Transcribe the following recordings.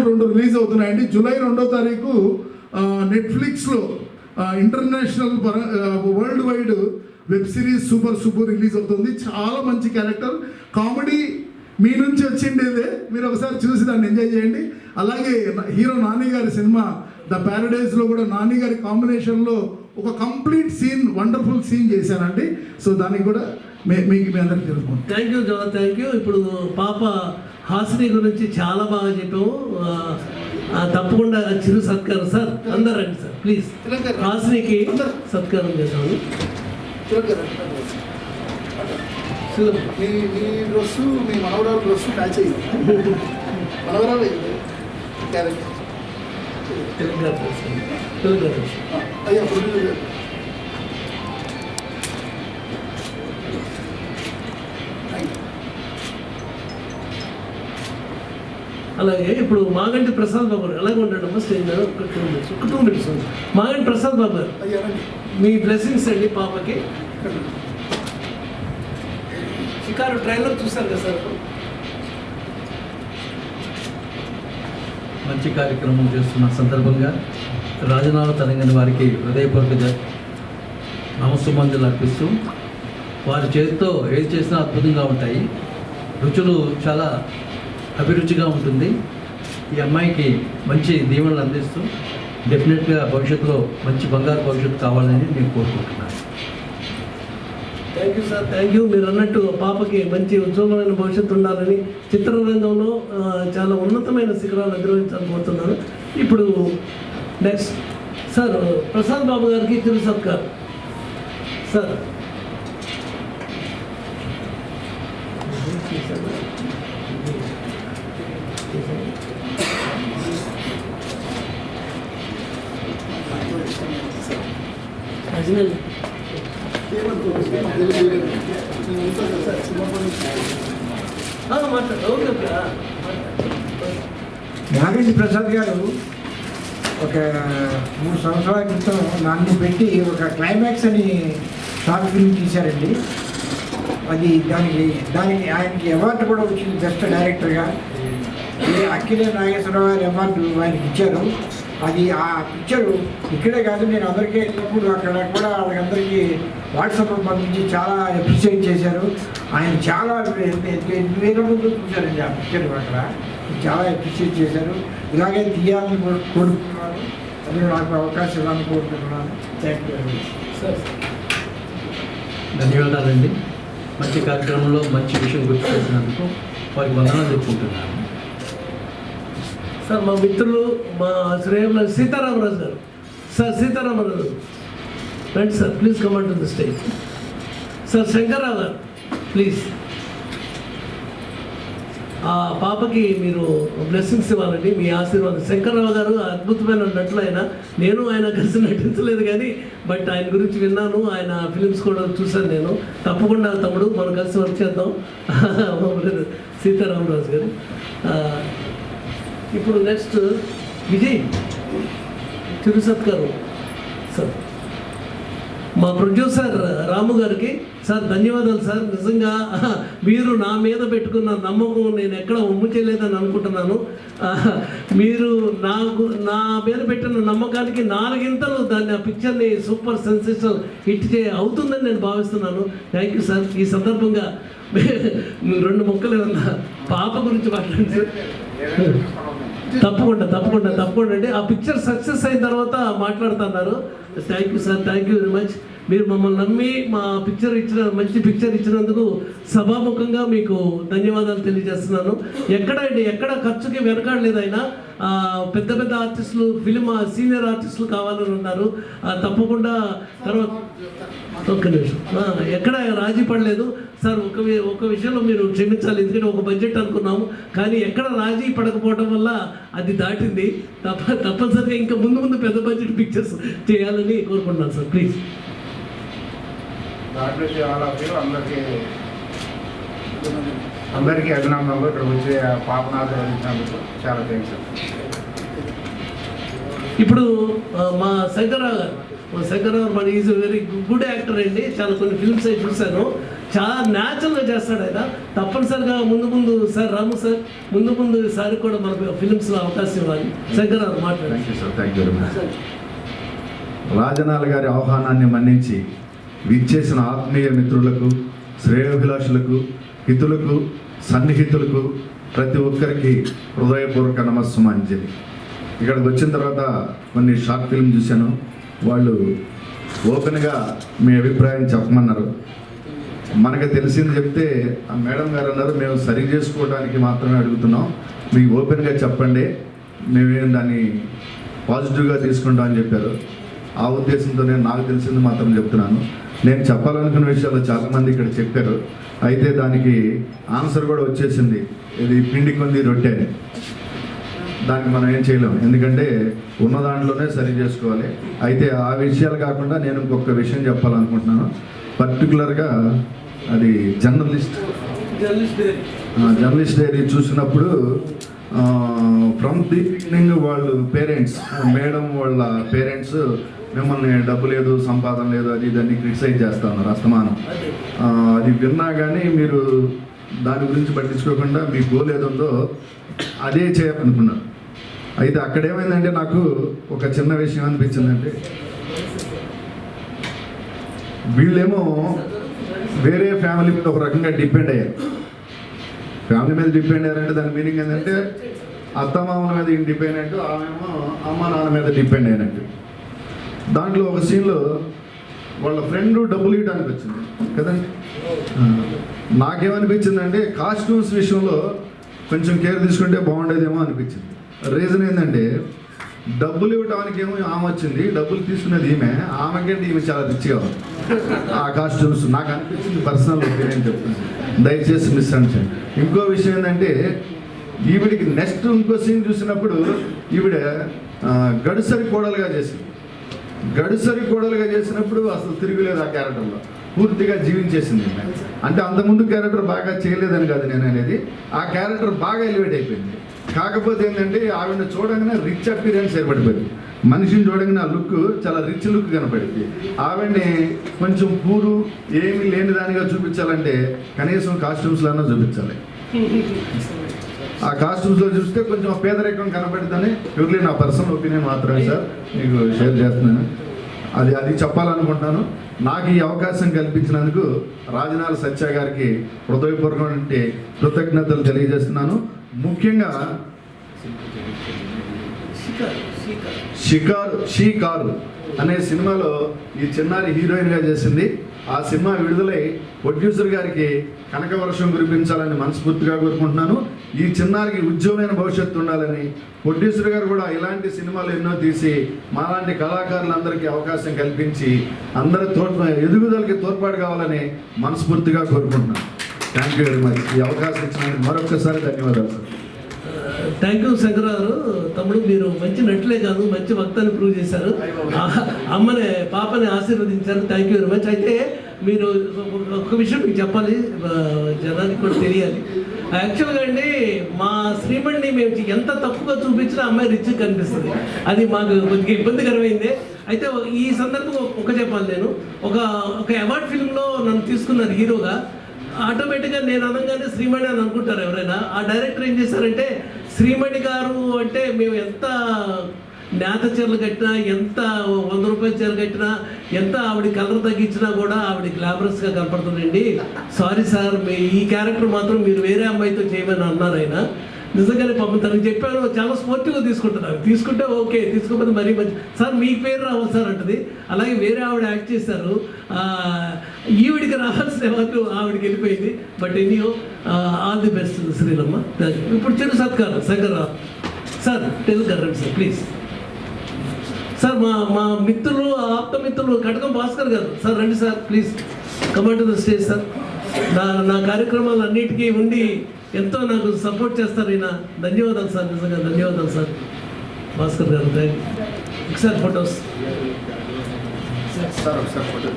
సినిమాలు 2 రిలీజ్ అవుతున్నాయండి. జూలై 2వ తారీఖు నెట్ఫ్లిక్స్లో international world wide web series super release అవుతుంది. చాలా మంచి క్యారెక్టర్, కామెడీ మీ నుంచి వచ్చిండేదే. మీరు ఒకసారి చూసి దాన్ని ఎంజాయ్ చేయండి. అలాగే హీరో నాని గారి సినిమా ద ప్యారడైజ్లో కూడా నాని గారి కాంబినేషన్లో ఒక కంప్లీట్ సీన్, వండర్ఫుల్ సీన్ చేశానండి. సో దానికి కూడా మీకు మీ అందరికి తెలుసుకుంటాం. Thank you zone, thank you. ఇప్పుడు పాప హాసిని గురించి చాలా బాగా చెప్పాము. తప్పకుండా చిరు సత్కారం సార్, అందరు రండి సార్ ప్లీజ్. హాసినికి సత్కారం చేద్దాము. మీ డ్రెస్సు మీ మనవరాలు డ్రెస్సు మ్యాచ్ అయ్యింది. మనవరాలు క్యారెక్టర్ అయ్యా అలాగే ఇప్పుడు మాగంటి ప్రసాద్ బాబు గారు ఎలాగ ఉంటాడమ్మా స్టేజ్ మీద ఒక 2 minutes మాగంటి ప్రసాద్ బాబు గారు మీ బ్లెస్సింగ్స్ అండి పాపకి. షికారు ట్రైలర్ చూస్తారు కదా సార్. మంచి కార్యక్రమం చేస్తున్న సందర్భంగా రాజనాల తెలంగాణ వారికి హృదయపూర్వక నమస్సుమంజలు అర్పిస్తూ, వారి చేతితో ఏది చేసినా అద్భుతంగా ఉంటాయి, రుచులు చాలా అభిరుచిగా ఉంటుంది. ఈ అమ్మాయికి మంచి దీవెనలు అందిస్తూ డెఫినెట్గా భవిష్యత్తులో మంచి బంగారు భవిష్యత్తు కావాలని నేను కోరుకుంటున్నాను. Thank you sir, thank you. మీరు అన్నట్టు పాపకి మంచి ఉజ్వలమైన భవిష్యత్తు ఉండాలని, చిత్రరంగంలో చాలా ఉన్నతమైన శిఖరాలు అధిరోహించాలనుకుంటున్నాను. ఇప్పుడు నెక్స్ట్ సార్ ప్రసాద్ బాబు గారికి చిరు సత్కార్ సార్. నాగేంద్ర ప్రసాద్ గారు ఒక 3 సంవత్సరాల క్రితం నన్ను పెట్టి ఒక క్లైమాక్స్ అని షార్ట్ ఫిల్మ్ తీశారండి. అది దానికి ఆయనకి అవార్డు కూడా వచ్చింది, బెస్ట్ డైరెక్టర్గా. అక్కినేని నాగేశ్వరరావు గారు అవార్డు ఆయనకి ఇచ్చారు. అది ఆ పిక్చరు ఇక్కడే కాదు, నేను అందరికీ వెళ్ళినప్పుడు అక్కడ కూడా వాళ్ళకందరికీ వాట్సాప్లో పంపించి చాలా అప్రిషియేట్ చేశారు. ఆయన చాలా వేల ముందు చూశారండి ఆ పిక్చర్, అక్కడ చాలా అప్రిషియేట్ చేశారు. ఇలాగే తీయాలని కోరుకుంటున్నాను, అది నాకు అవకాశం ఇవ్వాలని కోరుకుంటున్నాను. Thank you very much. ధన్యవాదాలండి. మంచి కార్యక్రమంలో మంచి విషయం గుర్తు చేసినందుకు వారికి వందనాలు చెప్పుకుంటున్నాను. సార్ మా మిత్రులు, మా శ్రేయంలో సీతారామరాజు గారు. సార్ సీతారామరాజు రండి sir, please come to the stage. Sir Shankarrao గారు ప్లీజ్. ఆ పాపకి మీరు బ్లెస్సింగ్స్ ఇవ్వాలండి, మీ ఆశీర్వాదం. శంకర్రావు గారు అద్భుతమైన నటులు. నేను ఆయన కలిసి నటించలేదు కానీ బట్ ఆయన గురించి విన్నాను, ఆయన ఫిలిమ్స్ కూడా చూశాను నేను. తప్పకుండా తమ్ముడు మనం కలిసి వర్క్ చేద్దాం. సీతారామరాజు గారు. ఇప్పుడు నెక్స్ట్ విజయ్ చిరు సత్కారం సార్. మా ప్రొడ్యూసర్ రాము గారికి సార్ ధన్యవాదాలు సార్. నిజంగా మీరు నా మీద పెట్టుకున్న నమ్మకం నేను ఎక్కడ ఒమ్ము చేయలేదని అనుకుంటున్నాను. మీరు నా మీద పెట్టిన నమ్మకానికి 4 ఇంతలు దాన్ని ఆ పిక్చర్ని సూపర్ సెన్సేషనల్ హిట్ అవుతుందని నేను భావిస్తున్నాను. Thank you sir. ఈ సందర్భంగా 2 ముక్కలు ఏమన్నా పాప గురించి మాట్లాడండి సార్. తప్పకుండా అండి. ఆ పిక్చర్ సక్సెస్ అయిన తర్వాత మాట్లాడుతున్నారు. Thank you sir, thank you very much. మీరు మమ్మల్ని నమ్మి మా మంచి పిక్చర్ ఇచ్చినందుకు సభాముఖంగా మీకు ధన్యవాదాలు తెలియజేస్తున్నాను. ఎక్కడ ఖర్చుకి వెనకాడలేదు ఆయన. పెద్ద ఆర్టిస్టులు, సీనియర్ ఆర్టిస్టులు కావాలని ఉన్నారు. తప్పకుండా తర్వాత ఒక్క నిమిషం, ఎక్కడ రాజీ పడలేదు సార్. ఒక విషయంలో మీరు క్షమించాలి, ఎందుకంటే ఒక బడ్జెట్ అనుకున్నాము కానీ ఎక్కడ రాజీ పడకపోవడం వల్ల అది దాటింది. తప్పనిసరిగా ఇంకా ముందు పెద్ద బడ్జెట్ పిక్చర్స్ చేయాలని కోరుకుంటున్నాను సార్. ప్లీజ్. అందరికీ అభినందనలు. ఇక్కడ వచ్చి పాపనాథ్ అందించినందుకు చాలా థ్యాంక్స్. ఇప్పుడు మా శంకర్రావు గారు మన ఈజ్ వెరీ గుడ్ యాక్టర్ అండి. చాలా కొన్ని ఫిల్మ్స్ అయి చూశాను. చాలా న్యాచురల్గా చేస్తాడు ఆయన. తప్పనిసరిగా ముందు సార్ రాము సార్ ముందు సార్ కూడా మన ఫిలిమ్స్లో అవకాశం ఇవ్వాలి. శంకర్ గారు మాట్లాడండి. Thank you sir, thank you very much. Rajanala గారి ఆహ్వానాన్ని మన్నించి విచ్చేసిన ఆత్మీయ మిత్రులకు, శ్రేయోభిలాషులకు, హితులకు, సన్నిహితులకు ప్రతి ఒక్కరికి హృదయపూర్వక నమస్సుమాంజలి. ఇక్కడికి వచ్చిన తర్వాత కొన్ని షార్ట్ ఫిల్మ్ చూశాను. వాళ్ళు ఓపెన్గా మీ అభిప్రాయం చెప్పమన్నారు. మనకు తెలిసింది చెప్తే ఆ మేడం గారు అన్నారు, మేము సరి చేసుకోవడానికి మాత్రమే అడుగుతున్నాం, మీకు ఓపెన్గా చెప్పండి, మేమేం దాన్ని పాజిటివ్గా తీసుకుంటామని చెప్పారు. ఆ ఉద్దేశంతో నేను నాకు తెలిసింది మాత్రం చెప్తున్నాను. నేను చెప్పాలనుకున్న విషయాలు చాలామంది ఇక్కడ చెప్పారు. అయితే దానికి ఆన్సర్ కూడా వచ్చేసింది. ఇది పిండి కొంది రొట్టె. దానికి మనం ఏం చేయలేం, ఎందుకంటే ఉన్న దాంట్లోనే సరి చేసుకోవాలి. అయితే ఆ విషయాలు కాకుండా నేను ఇంకొక విషయం చెప్పాలనుకుంటున్నాను. పర్టికులర్గా అది జర్నలిస్ట్ డైరీ చూసినప్పుడు ఫ్రమ్ ది బిగినింగ్ వాళ్ళు పేరెంట్స్, మేడం వాళ్ళ పేరెంట్స్ మిమ్మల్ని డబ్బు లేదు, సంపాదన లేదు, అది దాన్ని క్రిటిసైజ్ చేస్తా ఉన్నారు అస్తమానం. అది విన్నా కానీ మీరు దాని గురించి పట్టించుకోకుండా మీ గోల్ ఏదుందో అదే చేయాలనుకున్నారు. అయితే అక్కడ ఏమైందంటే నాకు ఒక చిన్న విషయం అనిపించిందంటే, వీళ్ళేమో వేరే ఫ్యామిలీ మీద ఒక రకంగా డిపెండ్ అయ్యారు. ఫ్యామిలీ మీద డిపెండ్ అయ్యారంటే దాని మీనింగ్ ఏంటంటే అత్తమామల మీద ఇండిపెండెంట్, ఆమెమో అమ్మ నాన్న మీద డిపెండ్ అయినట్టు. దాంట్లో ఒక సీన్లో వాళ్ళ ఫ్రెండ్ డబ్బులు ఇవ్వడానికి వచ్చింది కదండి. నాకేమనిపించిందంటే కాస్ట్యూమ్స్ విషయంలో కొంచెం కేర్ తీసుకుంటే బాగుండేదేమో అనిపించింది. రీజన్ ఏంటంటే డబ్బులు ఇవ్వడానికి ఏమో ఆమె వచ్చింది, డబ్బులు తీసుకునేది ఆమెకంటే ఈమె చాలా రిచ్గా ఉంది. ఆ కాస్ట్యూమ్స్ నాకు అనిపించింది, పర్సనల్ ఒపీనియన్ చెప్తుంది, దయచేసి మిస్అండర్స్టాండ్. ఇంకో విషయం ఏంటంటే ఈవిడికి నెక్స్ట్ ఇంకో సీన్ చూసినప్పుడు ఈవిడ గడుసరి కోడలుగా చేసింది. గడుసరి కోడలుగా చేసినప్పుడు అసలు తిరుగులేదు ఆ క్యారెక్టర్లో, పూర్తిగా జీవించేసింది. అంటే అంతకుముందు క్యారెక్టర్ బాగా చేయలేదని కాదు నేను అనేది, ఆ క్యారెక్టర్ బాగా ఎలివేట్ అయిపోయింది. కాకపోతే ఏంటంటే ఆవిడని చూడగానే రిచ్ అపీరెన్స్ ఏర్పడిపోయింది. మనిషిని చూడగానే ఆ లుక్ చాలా రిచ్ లుక్ కనపడింది. ఆవిడని కొంచెం పూరు ఏమీ లేని దానిగా చూపించాలంటే కనీసం కాస్ట్యూమ్స్లోనే చూపించాలి. ఆ కాస్ట్యూమ్స్లో చూస్తే కొంచెం పేదరికం కనపడుతుందని ప్యూర్లీ నా పర్సనల్ ఒపీనియన్ మాత్రమే సార్ మీకు షేర్ చేస్తున్నాను. అది చెప్పాలనుకుంటున్నాను. నాకు ఈ అవకాశం కల్పించినందుకు రాజనాల సత్య గారికి హృదయపూర్వకమైన కృతజ్ఞతలు తెలియజేస్తున్నాను. ముఖ్యంగా షికారు అనే సినిమాలో ఈ చిన్నారి హీరోయిన్గా చేసింది. ఆ సినిమా విడుదలై ప్రొడ్యూసర్ గారికి కనకవర్షం కురిపించాలని మనస్ఫూర్తిగా కోరుకుంటున్నాను. ఈ చిన్నారికి ఉజ్వలమైన భవిష్యత్తు ఉండాలని, ప్రొడ్యూసర్ గారు కూడా ఇలాంటి సినిమాలు ఎన్నో తీసి మాలాంటి కళాకారులందరికీ అవకాశం కల్పించి అందరి ఎదుగుదలకి తోడ్పాటు కావాలని మనస్ఫూర్తిగా కోరుకుంటున్నాను. Thank you very much. ఈ అవకాశం ఇచ్చినందుకు మరొకసారి ధన్యవాదాలు సార్. థ్యాంక్ యూ శంకర్ గారు. తమ్ముడు మీరు మంచి నటులే కాదు, మంచి వక్తని ప్రూవ్ చేశారు, అమ్మని పాపని ఆశీర్వదించారు. Thank you very much. అయితే మీరు ఒక విషయం మీకు చెప్పాలి, జనానికి కూడా తెలియాలి. యాక్చువల్గా అండి మా శ్రీమణిని మేము ఎంత తప్పుగా చూపించినా అమ్మాయి రిచ్ కనిపిస్తుంది. అది మాకు కొద్దిగా ఇబ్బందికరమైంది. అయితే ఈ సందర్భంగా ఒక చెప్పాలి, నేను ఒక అవార్డ్ ఫిల్మ్లో నన్ను తీసుకున్నారు హీరోగా. ఆటోమేటిక్గా నేను అనగానే శ్రీమణి అని అనుకుంటారు ఎవరైనా. ఆ డైరెక్టర్ ఏం చేశారంటే శ్రీమణి గారు అంటే మేము ఎంత నేత చీరలు కట్టినా, ఎంత 100 రూపాయల చీర కట్టినా, ఎంత ఆవిడ కలర్ తగ్గించినా కూడా ఆవిడ గ్లామరస్గా కనపడుతుందండి. సారీ సార్, ఈ క్యారెక్టర్ మాత్రం మీరు వేరే అమ్మాయితో చేయమని అన్నారు ఆయన. నిజంగానే పాపం తనకు చెప్పాను, చాలా స్పోర్టివ్గా తీసుకుంటున్నారు. తీసుకుంటే ఓకే, తీసుకోకపోతే మరీ మంచి సార్ మీ పేరు రావాలి సార్ అంటది. అలాగే వేరే ఆవిడ యాక్ట్ చేశారు, ఈవిడికి రావాల్సిన వాళ్ళు ఆవిడకి వెళ్ళిపోయింది. But anyhow all the best శ్రీలమ్మ. ఇప్పుడు చెడు సత్కారం Shankar Rao sir, Telugu sir please. Sir మా మిత్రులు, ఆప్త మిత్రులు కటకం భాస్కర్ గారు సార్ రండి sir please, command to the stage sir. నా కార్యక్రమాలు అన్నిటికీ ఉండి ఎంతో నాకు సపోర్ట్ చేస్తారు ఈయన. ధన్యవాదాలు సార్, నిజంగా ధన్యవాదాలు సార్ భాస్కర్ గారు. Thank you. ఒకసారి ఫొటోస్ సార్, ఒకసారి photo.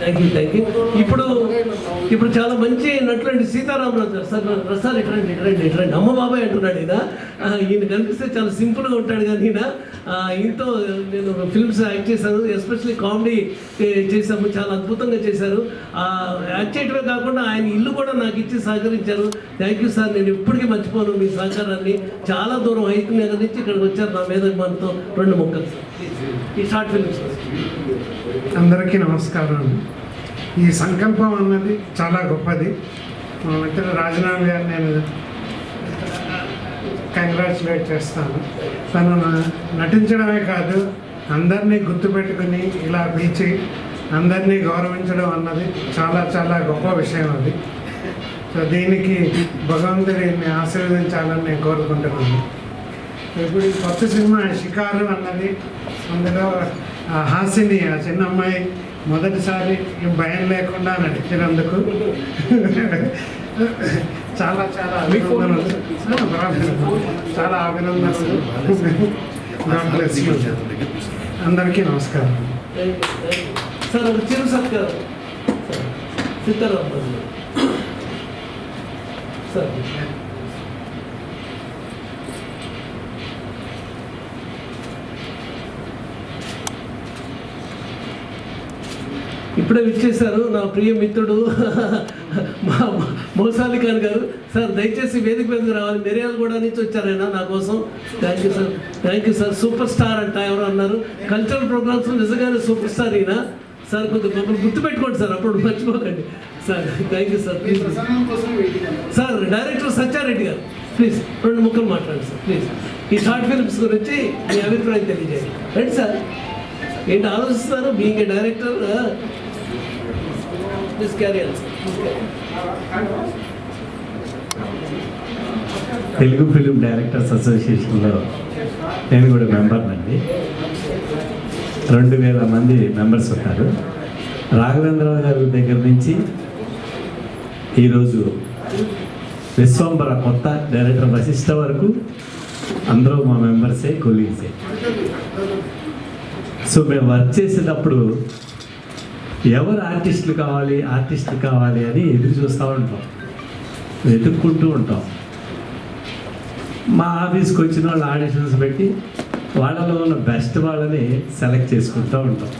Thank you thank you. ఇప్పుడు చాలా మంచి నటులండి సీతారామరాజు సార్ సార్ ఇట్రండి అమ్మ బాబాయ్ అంటున్నాడు ఈయన కనిపిస్తే చాలా సింపుల్గా ఉంటాడు కానీ ఈయనతో నేను ఫిల్మ్స్ యాక్ట్ చేశాను, ఎస్పెషల్లీ కామెడీ చేశాము, చాలా అద్భుతంగా చేశారు. యాక్ట్ చేయడమే కాకుండా ఆయన ఇల్లు కూడా నాకు ఇచ్చి సహకరించారు. థ్యాంక్ యూ సార్, నేను ఇప్పటికీ మర్చిపోను మీ సహకారాన్ని. చాలా దూరం హైత్ నగర్ నుంచి ఇక్కడికి వచ్చారు నా మీద మనతో 2 మొక్కలు సార్ ఈ షార్ట్ ఫిల్మ్స్. అందరికీ నమస్కారం. ఈ సంకల్పం అన్నది చాలా గొప్పది. మా మిత్రుడు రాజనాథ్ గారు నేను కంగ్రాచులేట్ చేస్తాను. తను నటించడమే కాదు, అందరినీ గుర్తుపెట్టుకుని ఇలా పిలిచి అందరినీ గౌరవించడం అన్నది చాలా చాలా గొప్ప విషయం అది. సో దీనికి భగవంతుడిని ఆశీర్వదించాలని నేను కోరుకుంటున్నాను. ఇప్పుడు ఈ కొత్త సినిమా షికారు అన్నది, అందులో హాసిని ఆ చిన్న అమ్మాయి మొదటిసారి భయం లేకుండా నటించినందుకు చాలా చాలా అభినందనలు. చాలా అభినందనలు. God bless you. అందరికీ నమస్కారం. సార్ ఒక చిరు సత్కారం సీతారామరాజు సార్. ఇప్పుడే విచ్చేశారు నా ప్రియ మిత్రుడు మోసాలి ఖాన్ గారు. సార్ దయచేసి వేదిక మీదకి రావాలి. మిరియాలు కూడా నుంచి వచ్చారైనా నా కోసం. Thank you sir, thank you sir. Super star అంట ఎవరు అన్నారు. కల్చరల్ ప్రోగ్రామ్స్ నిజంగానే సూపర్ స్టార్ ఈయన సార్. కొద్దిగా గుర్తుపెట్టుకోండి సార్, అప్పుడు మర్చిపోకండి sir. Thank you sir. Please sir. Director Satya Reddy గారు ప్లీజ్ 2 ముక్కలు మాట్లాడండి సార్ ప్లీజ్. ఈ షార్ట్ ఫిల్మ్స్ గురించి మీ అభిప్రాయం తెలియజేయండి. రైట్ సార్, ఏంటి ఆలోచిస్తున్నారు? Being a director please carry on sir. Telugu film directors అసోసియేషన్లో నేను కూడా మెంబర్నండి. 2000 మంది మెంబర్స్ ఉన్నారు. రాఘవేంద్రరావు గారి దగ్గర నుంచి ఈరోజు విశ్వంబర కొత్త డైరెక్టర్ వశిష్ఠ వరకు అందరూ మా మెంబర్సే, కొలీగ్సే. సో మేము వర్క్ చేసేటప్పుడు ఎవరు ఆర్టిస్టులు కావాలి అని ఎదురు చూస్తూ ఉంటాం, వెతుక్కుంటూ ఉంటాం. మా ఆఫీస్కి వచ్చిన వాళ్ళు ఆడిషన్స్ పెట్టి వాళ్ళలో ఉన్న బెస్ట్ వాళ్ళని సెలెక్ట్ చేసుకుంటూ ఉంటాం.